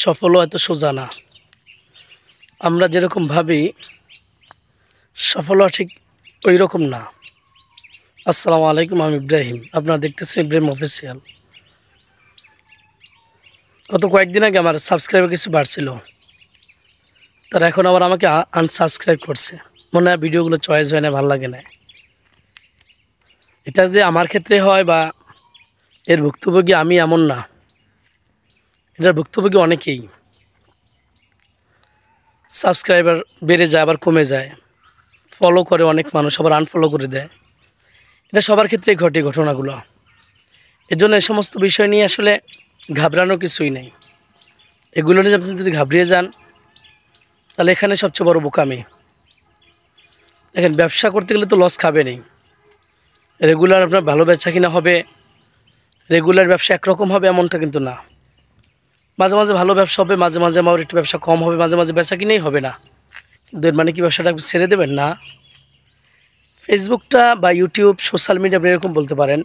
সফলও এত সোজা না। আমরা যেরকম ভাবি সফলও ঠিক ওই রকম না। আসসালামু আলাইকুম, আমি ইব্রাহিম, আপনারা দেখতেছেন ইব্রাহিম অফিসিয়াল। গত কয়েকদিন আগে আমার সাবস্ক্রাইবার কিছু বাড়ছিল, তারা এখন আবার আমাকে আনসাবস্ক্রাইব করছে। মনে হয় ভিডিওগুলো চয়েস হয় না, ভালো লাগে না। এটা যে আমার ক্ষেত্রে হয় বা এর ভুক্তভোগী আমি এমন না, এটার ভুক্তভোগী অনেকেই। সাবস্ক্রাইবার বেড়ে যায় আবার কমে যায়, ফলো করে অনেক মানুষ আবার আনফলো করে দেয়। এটা সবার ক্ষেত্রেই ঘটে ঘটনাগুলো। এর জন্য এই সমস্ত বিষয় নিয়ে আসলে ঘাবড়ানোর কিছুই নেই। এগুলো নিয়ে আপনি যদি ঘাবড়িয়ে যান তাহলে এখানে সবচেয়ে বড় বোকামি। দেখেন, ব্যবসা করতে গেলে তো লস খাবেনই। রেগুলার আপনার ভালো বেচা কিনা হবে, রেগুলার ব্যবসা একরকম হবে এমনটা কিন্তু না। মাঝে মাঝে ভালো ব্যবসা হবে, মাঝে মাঝে আমার একটু ব্যবসা কম হবে, মাঝে মাঝে বেচা কিনেই হবে না। কিন্তু এর মানে কি ব্যবসাটা ছেড়ে দেবেন না? ফেসবুকটা বা ইউটিউব, সোশ্যাল মিডিয়া আপনি এরকম বলতে পারেন,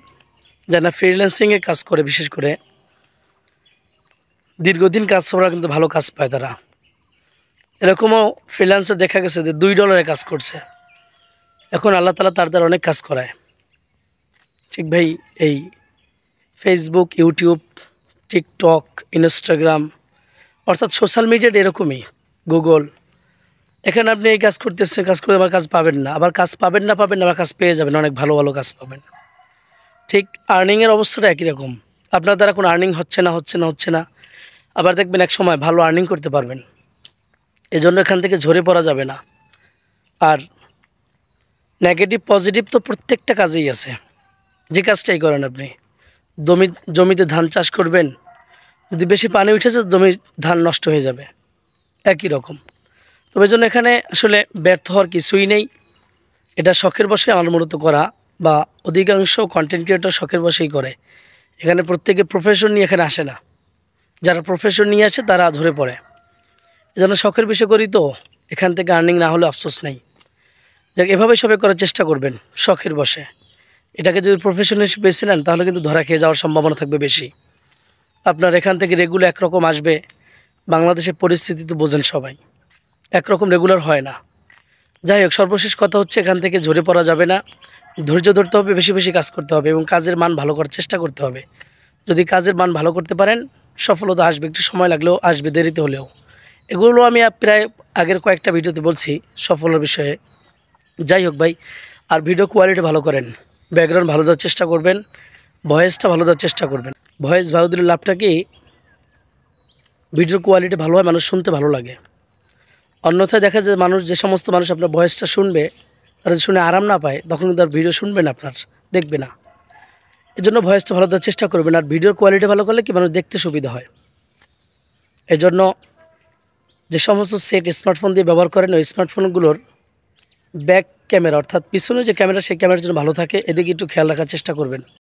যারা ফ্রিল্যান্সিংয়ে কাজ করে, বিশেষ করে দীর্ঘদিন কাজ করা কিন্তু ভালো কাজ পায় তারা। এরকমও ফ্রিল্যান্সার দেখা গেছে যে $2 কাজ করছে, এখন আল্লাহ তাআলা তার দ্বারা অনেক কাজ করায়। ঠিক ভাই, এই ফেসবুক, ইউটিউব, টিকটক, ইনস্টাগ্রাম, অর্থাৎ সোশ্যাল মিডিয়াটা এরকমই। গুগল, এখানে আপনি এই কাজ করতেছেন, কাজ করে আবার কাজ পাবেন না, আবার কাজ পাবেন না, আবার কাজ পেয়ে যাবেন, অনেক ভালো ভালো কাজ পাবেন। ঠিক আর্নিংয়ের অবস্থাটা একই রকম। আপনার দ্বারা কোনো আর্নিং হচ্ছে না, আবার দেখবেন এক সময় ভালো আর্নিং করতে পারবেন। এজন্য এখান থেকে ঝরে পড়া যাবে না। আর নেগেটিভ পজিটিভ তো প্রত্যেকটা কাজেই আছে। যে কাজটাই করেন আপনি, জমিতে ধান চাষ করবেন, যদি বেশি পানি উঠেছে ধান নষ্ট হয়ে যাবে, একই রকম। তবে জন্য এখানে আসলে ব্যর্থ হওয়ার কিছুই নেই। এটা শখের বশে আমার মূলত করা, বা অধিকাংশ কন্টেন্ট ক্রিয়েটর শখের বশেই করে। এখানে প্রত্যেকে প্রফেশন নিয়ে এখানে আসে না। যারা প্রফেশন নিয়ে আসে তারা ধরে পড়ে। এজন্য শখের বিষয় করি, তো এখান থেকে আর্নিং না হলে আফসোস নেই। যাক, এভাবেই সবাই করার চেষ্টা করবেন শখের বশে। এটাকে যদি প্রফেশন হিসেবে বেছে নেন তাহলে কিন্তু ধরা খেয়ে যাওয়ার সম্ভাবনা থাকবে বেশি। আপনার এখান থেকে রেগুলার একরকম আসবে। বাংলাদেশের পরিস্থিতি তো বোঝেন সবাই, একরকম রেগুলার হয় না। যাই হোক, সর্বশেষ কথা হচ্ছে, এখান থেকে ঝরে পড়া যাবে না। ধৈর্য ধরতে হবে, বেশি বেশি কাজ করতে হবে এবং কাজের মান ভালো করার চেষ্টা করতে হবে। যদি কাজের মান ভালো করতে পারেন, সফলতা আসবে, একটু সময় লাগলেও আসবে, দেরিতে হলেও। এগুলো আমি প্রায় আগের কয়েকটা ভিডিওতে বলছি সফলের বিষয়ে। যাই হোক ভাই, আর ভিডিও কোয়ালিটি ভালো করেন, ব্যাকগ্রাউন্ড ভালো দেওয়ার চেষ্টা করবেন, ভয়েসটা ভালো দেওয়ার চেষ্টা করবেন। ভয়েস ভালো দিলে লাভটা কি, ভিডিওর কোয়ালিটি ভালো হয়, মানুষ শুনতে ভালো লাগে। অন্যথায় দেখা যায় যে সমস্ত মানুষ আপনার ভয়েসটা শুনবে, তারা শুনে আরাম না পায়, তখন কিন্তু আর ভিডিও শুনবে না, আপনার দেখবে না। এর জন্য ভয়েসটা ভালো দেওয়ার চেষ্টা করবেন। আর ভিডিওর কোয়ালিটি ভালো করলে কি মানুষ দেখতে সুবিধা হয়। এই জন্য যে সমস্ত সেট স্মার্টফোন দিয়ে ব্যবহার করেন, ওই স্মার্টফোনগুলোর ব্যাক ক্যামেরা, অর্থাৎ পিছনে যে ক্যামেরা, সেই ক্যামেরার জন্য ভালো থাকে, এদিকে একটু খেয়াল রাখার চেষ্টা করবেন।